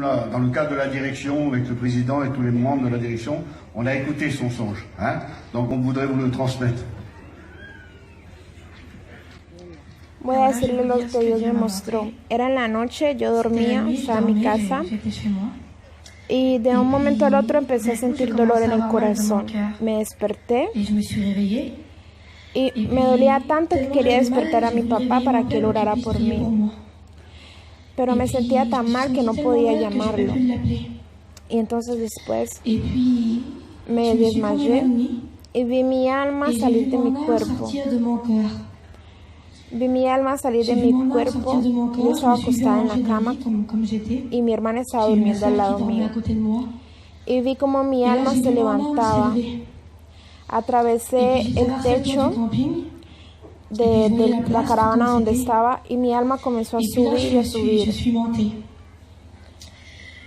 dans le cadre de la direction, avec le président et tous les membres de la direction, on a écouté son songe. Donc on voudrait vous le transmettre. Voy a decirle lo que Dios me mostró. Era en la noche, yo dormía, estaba en mi casa. Y de un momento al otro empecé a sentir dolor en el corazón. Me desperté y me dolía tanto que quería despertar a mi papá para que él orara por mí. Pero me sentía tan mal que no podía llamarlo. Y entonces después me desmayé y vi mi alma salir de mi cuerpo. Vi mi alma salir de mi cuerpo. Yo estaba acostada en la cama y mi hermana estaba durmiendo al lado mío. Y vi como mi alma se levantaba. Atravesé el techo de la caravana donde estaba y mi alma comenzó a subir y a subir.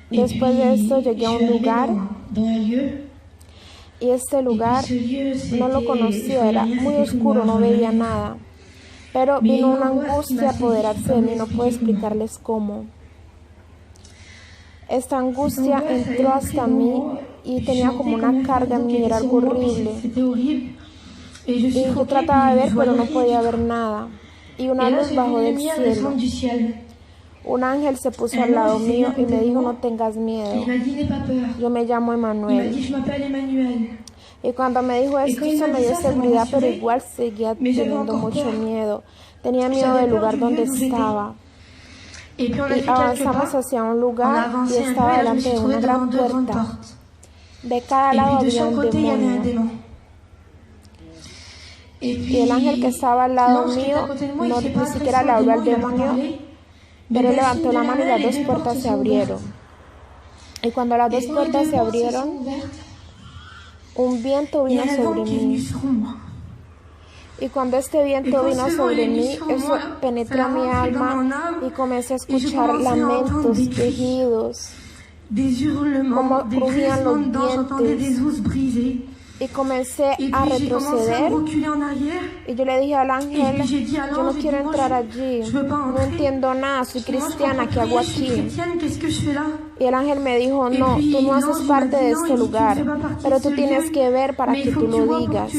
Después de esto llegué a un lugar y este lugar no lo conocía, era muy oscuro, no veía nada. Pero vino una angustia a apoderarse de mí, no puedo explicarles cómo. Esta angustia entró hasta mí y tenía como una carga en mí, era algo horrible. Y yo trataba de ver, pero no podía ver nada. Y una luz bajó del cielo. Un ángel se puso al lado mío y me dijo, no tengas miedo. Yo me llamo Emmanuel. Y cuando me dijo esto, eso me dio seguridad, pero igual seguía teniendo mucho miedo. Tenía miedo del lugar donde estaba. Y avanzamos hacia un lugar y estaba delante de una gran puerta. De cada lado había un demonio. Y el ángel que estaba al lado mío ni siquiera le habló al demonio, pero él levantó la mano y las dos puertas se abrieron. Y cuando las dos puertas se abrieron, un viento vino sobre mí. Y cuando este viento vino sobre mí, eso penetró mi alma y comencé a escuchar lamentos, quejidos, como crujían los dientes. Y comencé a retroceder y yo le dije al ángel, yo no quiero entrar allí, no entiendo nada, soy cristiana, ¿qué hago aquí? Y el ángel me dijo, no, tú no haces parte de este lugar, pero tú tienes que ver para que tú lo digas.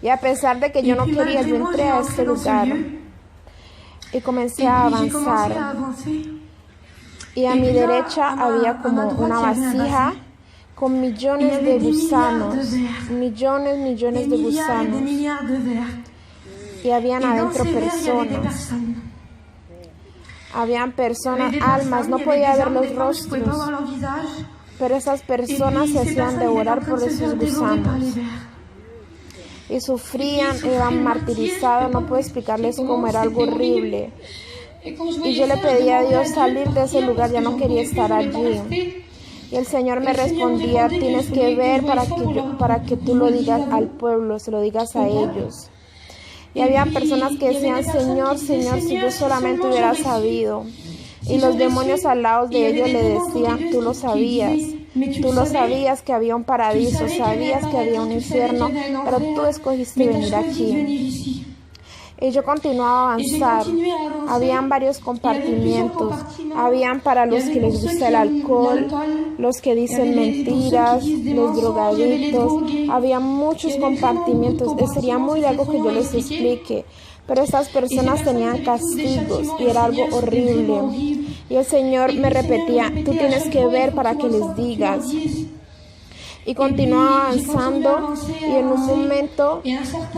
Y a pesar de que yo no quería, yo entré a este lugar y comencé a avanzar. Y a mi derecha había como una vasija con millones de gusanos, millones de gusanos. Y habían adentro personas. Habían personas, almas, no podía ver los rostros, pero esas personas se hacían devorar por esos gusanos. Y sufrían, eran martirizados, no puedo explicarles cómo, era algo horrible. Y yo le pedí a Dios salir de ese lugar, ya no quería estar allí. Y el Señor me respondía, tienes que ver para que tú lo digas al pueblo, se lo digas a ellos. Y había personas que decían, Señor, Señor, si yo solamente hubiera sabido. Y los demonios al lado de ellos le decían, tú lo sabías que había un paraíso, sabías que había un infierno, pero tú escogiste venir aquí. Y yo continuaba a avanzar. Habían varios compartimientos. Habían para los que les gusta el alcohol, los que dicen mentiras, los drogadictos. Había muchos compartimientos. Sería muy largo que yo les explique. Pero estas personas tenían castigos y era algo horrible. Y el Señor me repetía, tú tienes que ver para que les digas. Y continuaba avanzando y en un momento,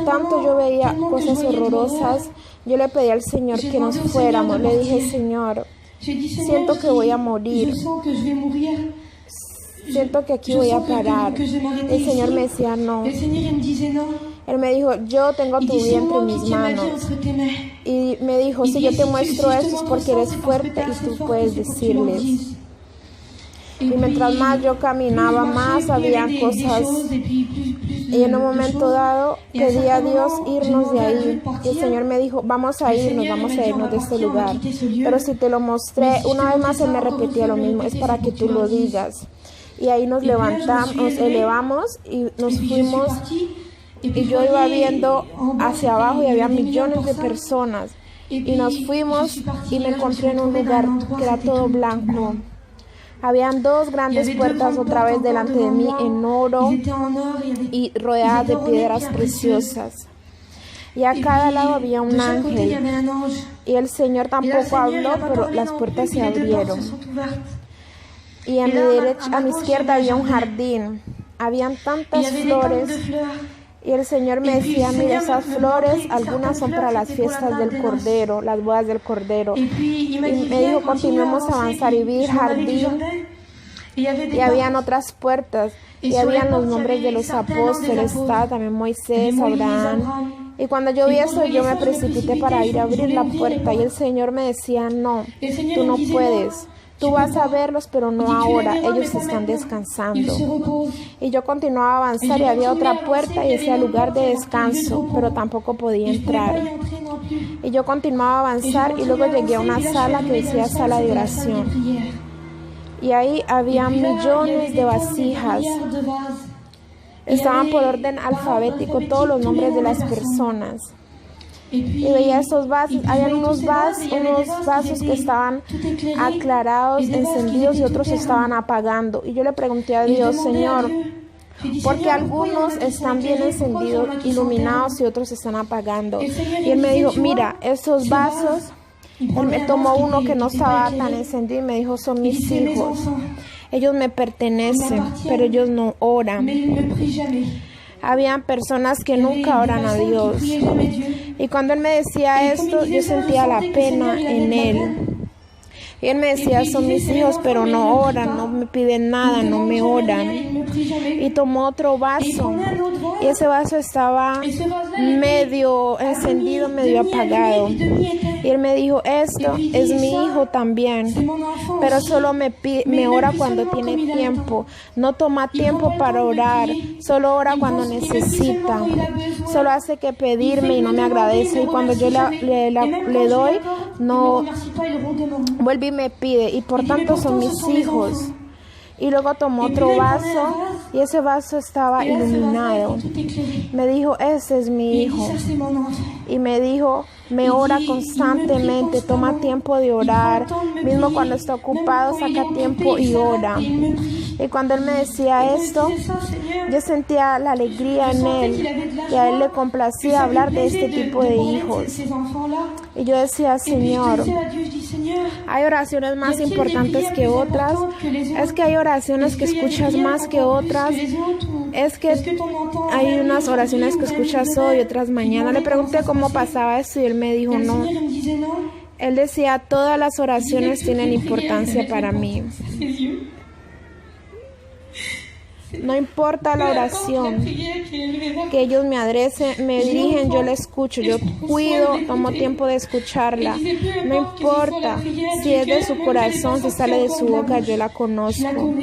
tanto yo veía cosas horrorosas, yo le pedí al Señor que nos fuéramos. Le dije, Señor, siento que voy a morir. Siento que aquí voy a parar. El Señor me decía, no. Él me dijo, yo tengo tu vientre en mis manos. Y me dijo, si yo te muestro esto es porque eres fuerte y tú puedes decirles. Y mientras más yo caminaba, más había cosas. Y en un momento dado pedí a Dios irnos de ahí. Y el Señor me dijo, vamos a irnos de este lugar. Pero si te lo mostré, una vez más Él me repetía lo mismo, es para que tú lo digas. Y ahí nos levantamos, nos elevamos y nos fuimos. Y yo iba viendo hacia abajo y había millones de personas. Y nos fuimos y me encontré en un lugar que era todo blanco. Habían 2 grandes puertas otra vez delante de mí en oro y rodeadas de piedras preciosas. Y a cada lado había un ángel. Y el Señor tampoco habló, pero las puertas se abrieron. Y a mi derecha, a mi izquierda había un jardín. Habían tantas flores. Y el Señor me decía, mira, esas flores, algunas son para las fiestas del Cordero, las bodas del Cordero. Y me dijo, continuemos a avanzar. Y vi el jardín. Y habían otras puertas. Y habían los nombres de los apóstoles. Estaba también Moisés, Abraham. Y cuando yo vi eso, yo me precipité para ir a abrir la puerta. Y el Señor me decía, no, tú no puedes. Tú vas a verlos, pero no ahora. Ellos están descansando. Y yo continuaba a avanzar y había otra puerta y decía lugar de descanso, pero tampoco podía entrar. Y yo continuaba a avanzar y luego llegué a una sala que decía sala de oración. Y ahí había millones de vasijas. Estaban por orden alfabético todos los nombres de las personas. Y veía estos vasos, habían unos vasos que estaban aclarados, encendidos y otros estaban apagando. Y yo le pregunté a Dios, Señor, ¿por qué algunos están bien encendidos, iluminados y otros están apagando? Y Él me dijo, mira, esos vasos, Él me tomó uno que no estaba tan encendido y me dijo, son mis hijos. Ellos me pertenecen, pero ellos no oran. Habían personas que nunca oran a Dios. Y cuando Él me decía esto, yo sentía la pena en Él. Y Él me decía, son mis hijos, pero no oran, no me piden nada, no me oran. Y tomó otro vaso. Y ese vaso estaba medio encendido, medio apagado. Y Él me dijo, esto es mi hijo también, pero solo me ora cuando tiene tiempo. No toma tiempo para orar, solo ora cuando necesita. Solo hace que pedirme y no me agradece. Y cuando yo le doy, no vuelve y me pide. Y por tanto son mis hijos. Y luego tomó otro vaso y ese vaso estaba iluminado. Me dijo, ese es mi hijo. Y me dijo, me ora constantemente, toma tiempo de orar. Mismo cuando está ocupado, saca tiempo y ora. Y cuando Él me decía esto, yo sentía la alegría en Él. Y a Él le complacía hablar de este tipo de hijos. Y yo decía, Señor, hay oraciones más importantes que otras. Es que hay oraciones que escuchas más que otras. Es que hay unas oraciones que escuchas hoy, otras mañana. Le pregunté cómo pasaba esto y Él me dijo no. Él decía, todas las oraciones tienen importancia para mí. No importa la oración que ellos me dirigen, yo la escucho, yo cuido, tomo tiempo de escucharla. No importa si es de su corazón, si sale de su boca, yo la conozco.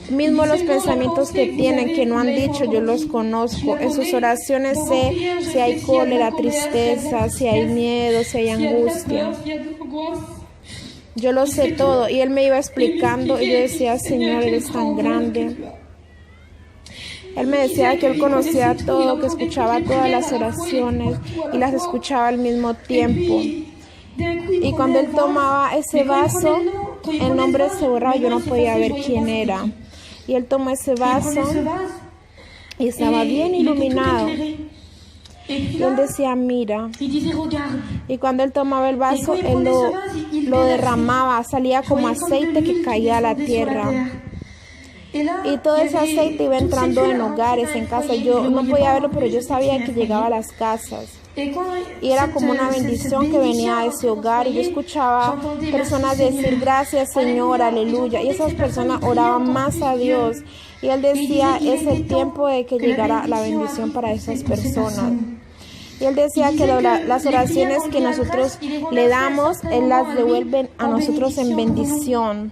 Mismo los pensamientos que tienen, que no han dicho, yo los conozco. En sus oraciones sé si hay cólera, tristeza, si hay miedo, si hay angustia. Yo lo sé todo. Y Él me iba explicando y yo decía, Señor, eres tan grande. Él me decía que Él conocía todo, que escuchaba todas las oraciones y las escuchaba al mismo tiempo. Y cuando Él tomaba ese vaso, el nombre se borraba, yo no podía ver quién era. Y Él tomó ese vaso y estaba bien iluminado. Y Él decía, mira. Y cuando Él tomaba el vaso, Él lo derramaba, salía como aceite que caía a la tierra. Y todo ese aceite iba entrando en hogares, en casas. Yo no podía verlo, pero yo sabía que llegaba a las casas. Y era como una bendición que venía a ese hogar. Y yo escuchaba personas decir, gracias Señor, aleluya. Y esas personas oraban más a Dios. Y Él decía, es el tiempo de que llegara la bendición para esas personas. Y Él decía que las oraciones que nosotros le damos, Él las devuelve a nosotros en bendición.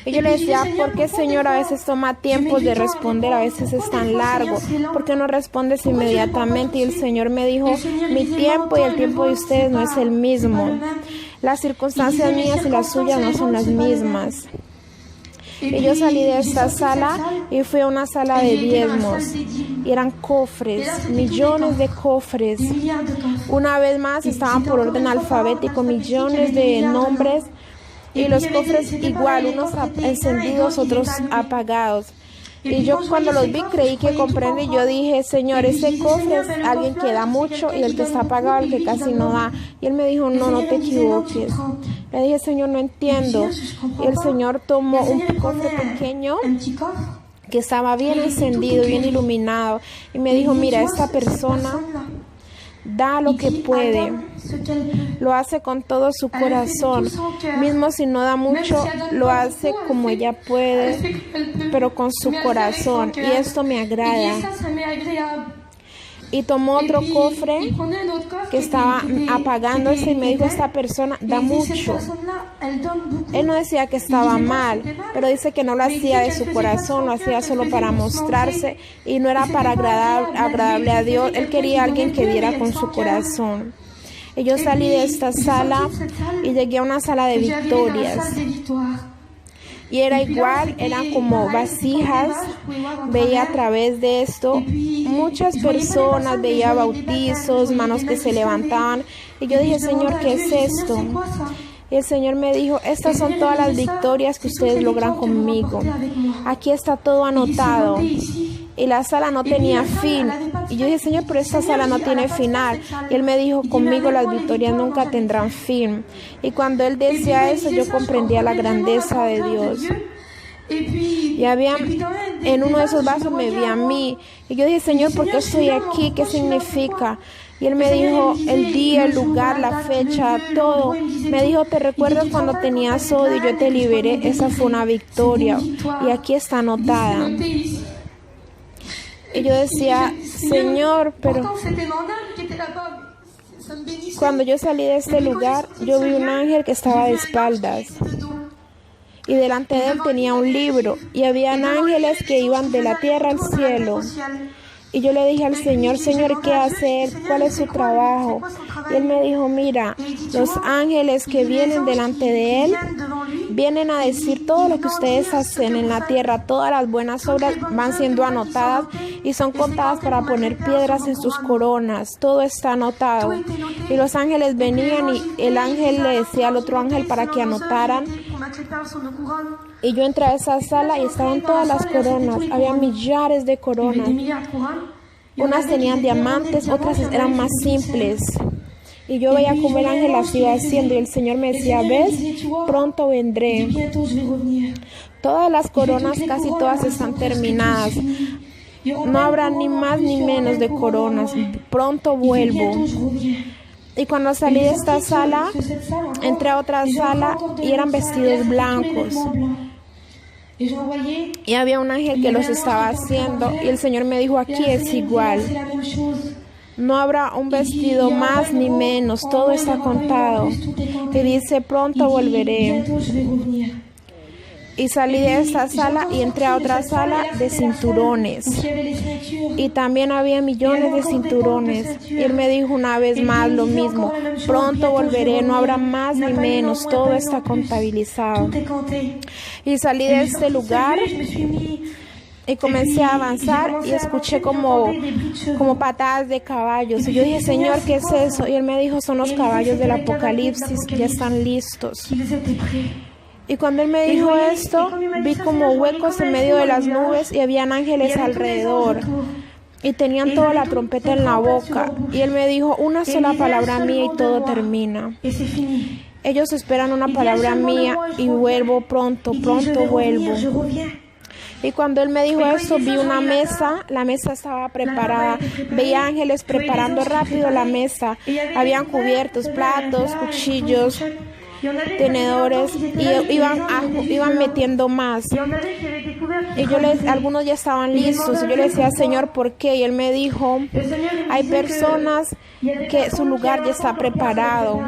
Y yo le decía, ¿por qué Señor a veces toma tiempo de responder? A veces es tan largo. ¿Por qué no respondes inmediatamente? Y el Señor me dijo, mi tiempo y el tiempo de ustedes no es el mismo. Las circunstancias mías y las suyas no son las mismas. Y yo salí de esta sala y fui a una sala de diezmos. Y eran cofres, millones de cofres. Una vez más estaban por orden alfabético, millones de nombres. y los cofres igual, unos encendidos, otros apagados. Y yo cuando los vi creí que comprendí. Yo dije, Señor, ese cofre es alguien que da mucho y el que está apagado, el que casi no da. Y él me dijo, no te equivoques. Le dije, Señor, no entiendo. Y el Señor tomó un cofre pequeño que estaba bien encendido, bien iluminado. Y me dijo, mira, esta persona da lo que puede, lo hace con todo su corazón, mismo si no da mucho, lo hace como ella puede, pero con su corazón, y esto me agrada. Y tomó otro cofre que estaba apagándose y me dijo, esta persona da mucho. Él no decía que estaba mal, pero dice que no lo hacía de su corazón, lo hacía solo para mostrarse y no era para agradable a Dios. Él quería a alguien que diera con su corazón. Y yo salí de esta sala y llegué a una sala de victorias. Y era igual, eran como vasijas, veía a través de esto muchas personas, veía bautizos, manos que se levantaban, y yo dije, Señor, ¿qué es esto? Y el Señor me dijo, estas son todas las victorias que ustedes logran conmigo, aquí está todo anotado. Y la sala no tenía fin. Y yo dije, Señor, pero esta sala no tiene final. Y Él me dijo, conmigo las victorias nunca tendrán fin. Y cuando Él decía eso, yo comprendía la grandeza de Dios. Y en uno de esos vasos me vi a mí. Y yo dije, Señor, ¿por qué estoy aquí? ¿Qué significa? Y Él me dijo el día, el lugar, la fecha, todo. Me dijo, ¿te recuerdas cuando tenías odio y yo te liberé? Esa fue una victoria. Y aquí está anotada. Y yo decía, Señor, pero cuando yo salí de este lugar, yo vi un ángel que estaba de espaldas. Y delante de él tenía un libro. Y habían ángeles que iban de la tierra al cielo. Y yo le dije al Señor, Señor, ¿qué hace Él? ¿Cuál es su trabajo? Y Él me dijo, mira, los ángeles que vienen delante de Él, vienen a decir todo lo que ustedes hacen en la tierra, todas las buenas obras van siendo anotadas y son contadas para poner piedras en sus coronas, todo está anotado. Y los ángeles venían y el ángel le decía al otro ángel para que anotaran. Y yo entré a esa sala y estaban todas las coronas, había millares de coronas. Unas tenían diamantes, otras eran más simples. Y yo veía cómo el ángel las iba haciendo y el Señor me decía, ¿ves? Pronto vendré. Todas las coronas, casi todas están terminadas. No habrá ni más ni menos de coronas. Pronto vuelvo. Y cuando salí de esta sala, entré a otra sala y eran vestidos blancos. Y había un ángel que los estaba haciendo y el Señor me dijo, aquí es igual. No habrá un vestido más ni menos, todo está contado. Y dice, pronto volveré. Y salí de esta sala y entré a otra sala de cinturones. Y también había millones de cinturones. Y Él me dijo una vez más lo mismo. Pronto volveré, no habrá más ni menos, todo está contabilizado. Y salí de este lugar y comencé a avanzar y escuché como patadas de caballos. Y yo dije, Señor, ¿qué es eso? Y Él me dijo, son los caballos del Apocalipsis, que ya están listos. Y cuando Él me dijo esto, vi como huecos en medio de las nubes y habían ángeles alrededor. Y tenían toda la trompeta en la boca. Y Él me dijo, una sola palabra mía y todo termina. Ellos esperan una palabra mía y vuelvo pronto vuelvo. Y cuando Él me dijo eso, vi una mesa, la mesa estaba preparada, veía ángeles preparando rápido la mesa, habían cubiertos, platos, cuchillos, tenedores, y iban metiendo más. Y algunos ya estaban listos, y yo le decía, Señor, ¿por qué? Y Él me dijo, hay personas que su lugar ya está preparado.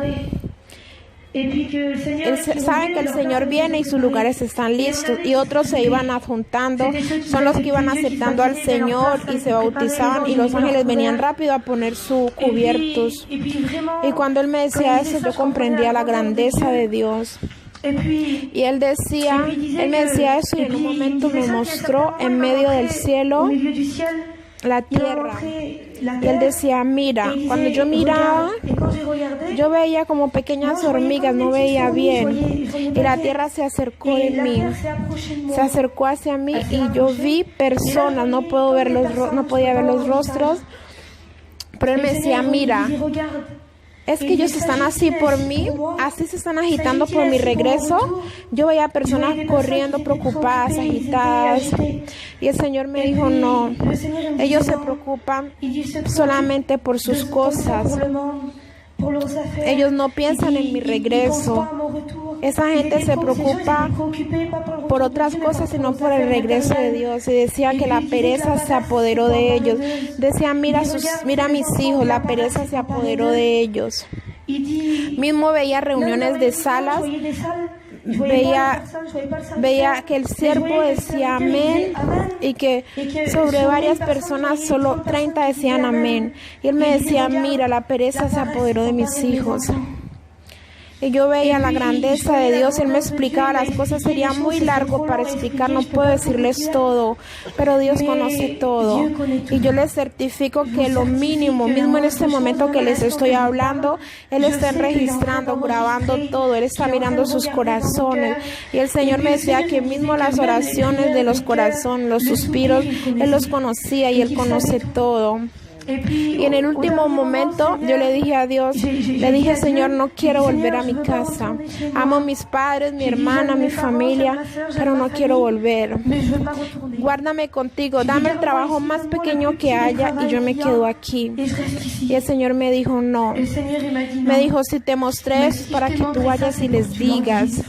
Saben que el Señor viene y sus lugares están listos, y otros se iban adjuntando, son los que iban aceptando al Señor y se bautizaban, y los ángeles venían rápido a poner sus cubiertos. Y cuando Él me decía eso, yo comprendía la grandeza de Dios. Y Él me decía eso, y en un momento me mostró en medio del cielo la tierra. Y él decía, mira, cuando yo miraba, yo veía como pequeñas hormigas, no veía bien. Y la tierra se acercó de mí, se acercó hacia mí y yo vi personas, no podía ver los rostros, pero él me decía, mira, es que ellos están así por mí, así se están agitando por mi regreso. Yo veía personas corriendo, preocupadas, agitadas. Y el Señor me dijo, no, ellos se preocupan solamente por sus cosas. Ellos no piensan en mi regreso. Esa gente se preocupa por otras cosas, sino por el regreso de Dios. Y decía que la pereza se apoderó de ellos. Decía, mira a mis hijos, la pereza se apoderó de ellos. Mismo veía reuniones de salas, veía que el siervo decía amén y que sobre varias personas solo 30 decían amén. Y él me decía, mira, la pereza se apoderó de mis hijos. Y yo veía la grandeza de Dios, Él me explicaba las cosas, sería muy largo para explicar, no puedo decirles todo, pero Dios conoce todo. Y yo les certifico que lo mínimo, mismo en este momento que les estoy hablando, Él está registrando, grabando todo, Él está mirando sus corazones. Y el Señor me decía que mismo las oraciones de los corazones, los suspiros, Él los conocía y Él conoce todo. Y en el último momento yo le dije a Dios, le dije, Señor, no quiero volver a mi casa. Amo a mis padres, mi hermana, mi familia, pero no quiero volver. Guárdame contigo, dame el trabajo más pequeño que haya y yo me quedo aquí. Y el Señor me dijo, no. Me dijo, si te mostré es para que tú vayas y les digas.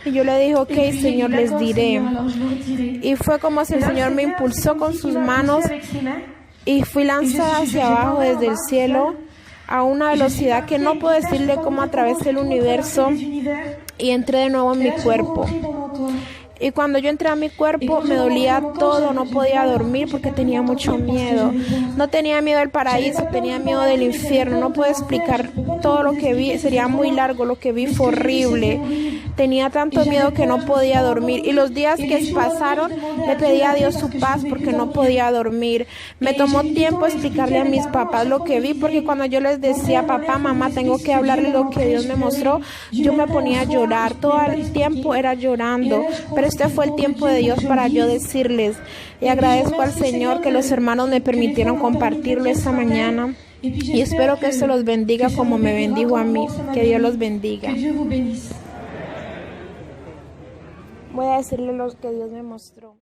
Y yo le dije, ok, Señor, les diré. Y fue como si el Señor me impulsó con sus manos y fui lanzada hacia abajo desde el cielo a una velocidad que no puedo decirle cómo atravesé el universo y entré de nuevo en mi cuerpo. Y cuando yo entré a mi cuerpo me dolía todo, no podía dormir porque tenía mucho miedo. No tenía miedo del paraíso, tenía miedo del infierno. No puedo explicar todo lo que vi, sería muy largo, lo que vi fue horrible. Tenía tanto miedo que no podía dormir. Y los días que pasaron le pedí a Dios su paz porque no podía dormir. Me tomó tiempo explicarle a mis papás lo que vi, porque cuando yo les decía, papá, mamá, tengo que hablarle lo que Dios me mostró, yo me ponía a llorar. Todo el tiempo era llorando. Pero este fue el tiempo de Dios para yo decirles. Y agradezco al Señor que los hermanos me permitieron compartirlo esta mañana. Y espero que esto los bendiga como me bendijo a mí. Que Dios los bendiga. Voy a decirles lo que Dios me mostró.